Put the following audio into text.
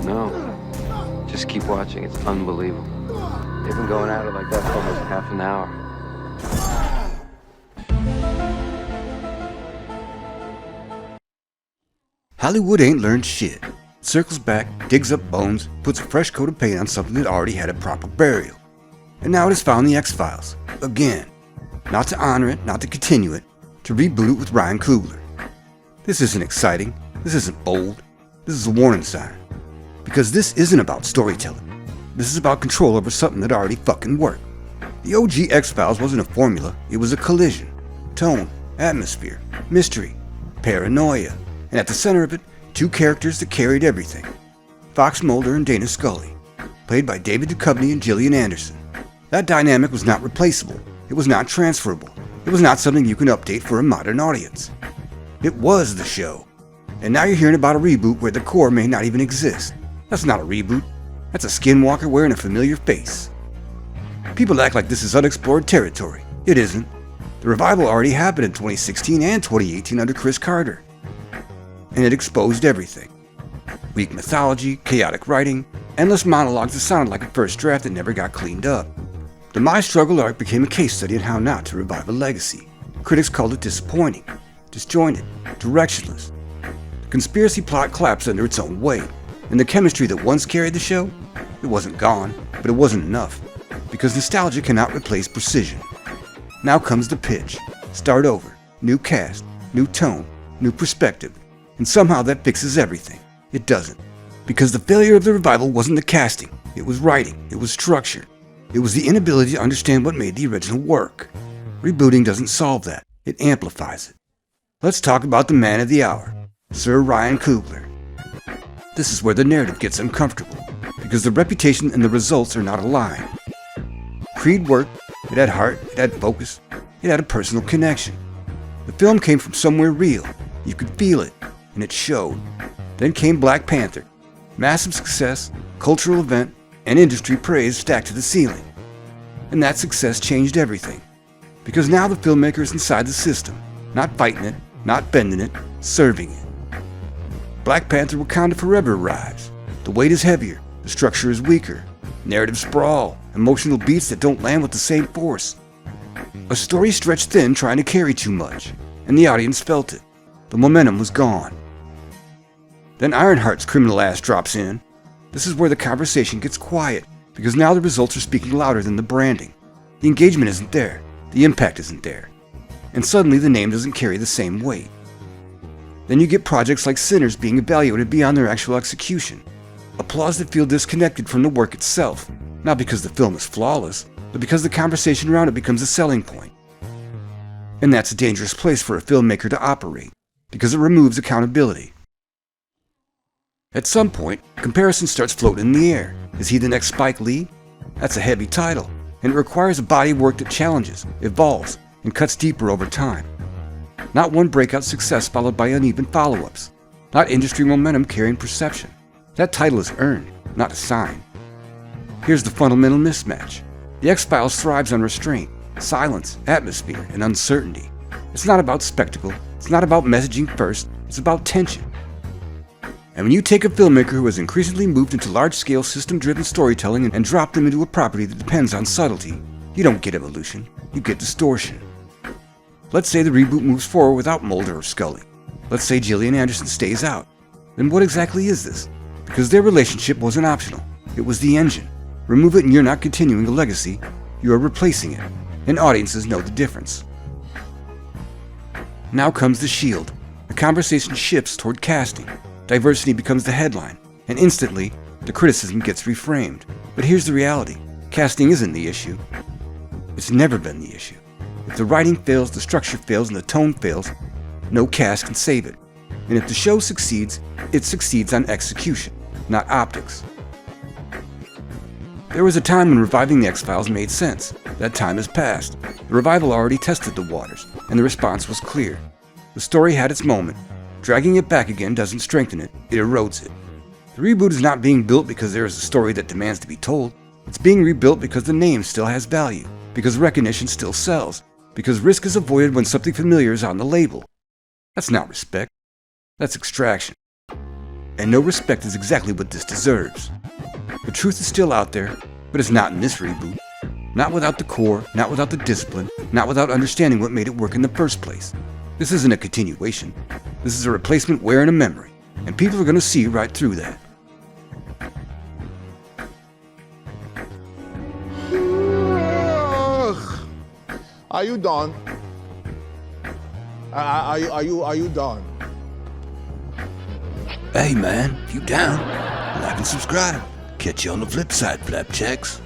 No. Just keep watching. It's unbelievable. They've been going at it like that for almost half an hour. Hollywood ain't learned shit. Circles back, digs up bones, puts a fresh coat of paint on something that already had a proper burial. And now it has found the X-Files. Again. Not to honor it, not to continue it, to reboot it with Ryan Coogler. This isn't exciting. This isn't bold. This is a warning sign. Because this isn't about storytelling. This is about control over something that already fucking worked. The OG X-Files wasn't a formula, it was a collision. Tone, atmosphere, mystery, paranoia, and at the center of it, two characters that carried everything. Fox Mulder and Dana Scully, played by David Duchovny and Gillian Anderson. That dynamic was not replaceable. It was not transferable. It was not something you can update for a modern audience. It was the show. And now you're hearing about a reboot where the core may not even exist. That's not a reboot. That's a skinwalker wearing a familiar face. People act like this is unexplored territory. It isn't. The revival already happened in 2016 and 2018 under Chris Carter. And it exposed everything. Weak mythology, chaotic writing, endless monologues that sounded like a first draft that never got cleaned up. The My Struggle arc became a case study on how not to revive a legacy. Critics called it disappointing, disjointed, directionless. The conspiracy plot collapsed under its own weight, and the chemistry that once carried the show, it wasn't gone, but it wasn't enough, because nostalgia cannot replace precision. Now comes the pitch. Start over, new cast, new tone, new perspective, and somehow that fixes everything. It doesn't. Because the failure of the revival wasn't the casting, it was writing, it was structure. It was the inability to understand what made the original work. Rebooting doesn't solve that, it amplifies it. Let's talk about the man of the hour, Sir Ryan Coogler. This is where the narrative gets uncomfortable, because the reputation and the results are not aligned. Creed worked, it had heart, it had focus, it had a personal connection. The film came from somewhere real, you could feel it, and it showed. Then came Black Panther. Massive success, cultural event, and industry praise stacked to the ceiling. And that success changed everything. Because now the filmmaker is inside the system, not fighting it, not bending it, serving it. Black Panther Wakanda Forever arrives. The weight is heavier, the structure is weaker, narrative sprawl, emotional beats that don't land with the same force. A story stretched thin trying to carry too much, and the audience felt it. The momentum was gone. Then Ironheart's criminal ass drops in. This is where the conversation gets quiet, because now the results are speaking louder than the branding. The engagement isn't there, the impact isn't there, and suddenly the name doesn't carry the same weight. Then you get projects like Sinners being evaluated beyond their actual execution. Applause that feel disconnected from the work itself, not because the film is flawless, but because the conversation around it becomes a selling point. And that's a dangerous place for a filmmaker to operate, because it removes accountability. At some point, comparison starts floating in the air. Is he the next Spike Lee? That's a heavy title, and it requires a body of work that challenges, evolves, and cuts deeper over time. Not one breakout success followed by uneven follow-ups. Not industry momentum carrying perception. That title is earned, not assigned. Here's the fundamental mismatch. The X-Files thrives on restraint, silence, atmosphere, and uncertainty. It's not about spectacle, it's not about messaging first, it's about tension. And when you take a filmmaker who has increasingly moved into large-scale system-driven storytelling and drop them into a property that depends on subtlety, you don't get evolution, you get distortion. Let's say the reboot moves forward without Mulder or Scully. Let's say Gillian Anderson stays out. Then what exactly is this? Because their relationship wasn't optional, it was the engine. Remove it and you're not continuing a legacy, you are replacing it, and audiences know the difference. Now comes the shield. The conversation shifts toward casting. Diversity becomes the headline, and instantly, the criticism gets reframed. But here's the reality. Casting isn't the issue. It's never been the issue. If the writing fails, the structure fails, and the tone fails, no cast can save it. And if the show succeeds, it succeeds on execution, not optics. There was a time when reviving the X-Files made sense. That time has passed. The revival already tested the waters, and the response was clear. The story had its moment. Dragging it back again doesn't strengthen it, it erodes it. The reboot is not being built because there is a story that demands to be told. It's being rebuilt because the name still has value, because recognition still sells, because risk is avoided when something familiar is on the label. That's not respect. That's extraction. and no respect is exactly what this deserves. The truth is still out there, but it's not in this reboot. Not without the core, not without the discipline, not without understanding what made it work in the first place. This isn't a continuation. This is a replacement wearing a memory, and people are going to see right through that. Are you done? Are you done? Hey man, if you down, like and subscribe. Catch you on the flip side, flapjacks.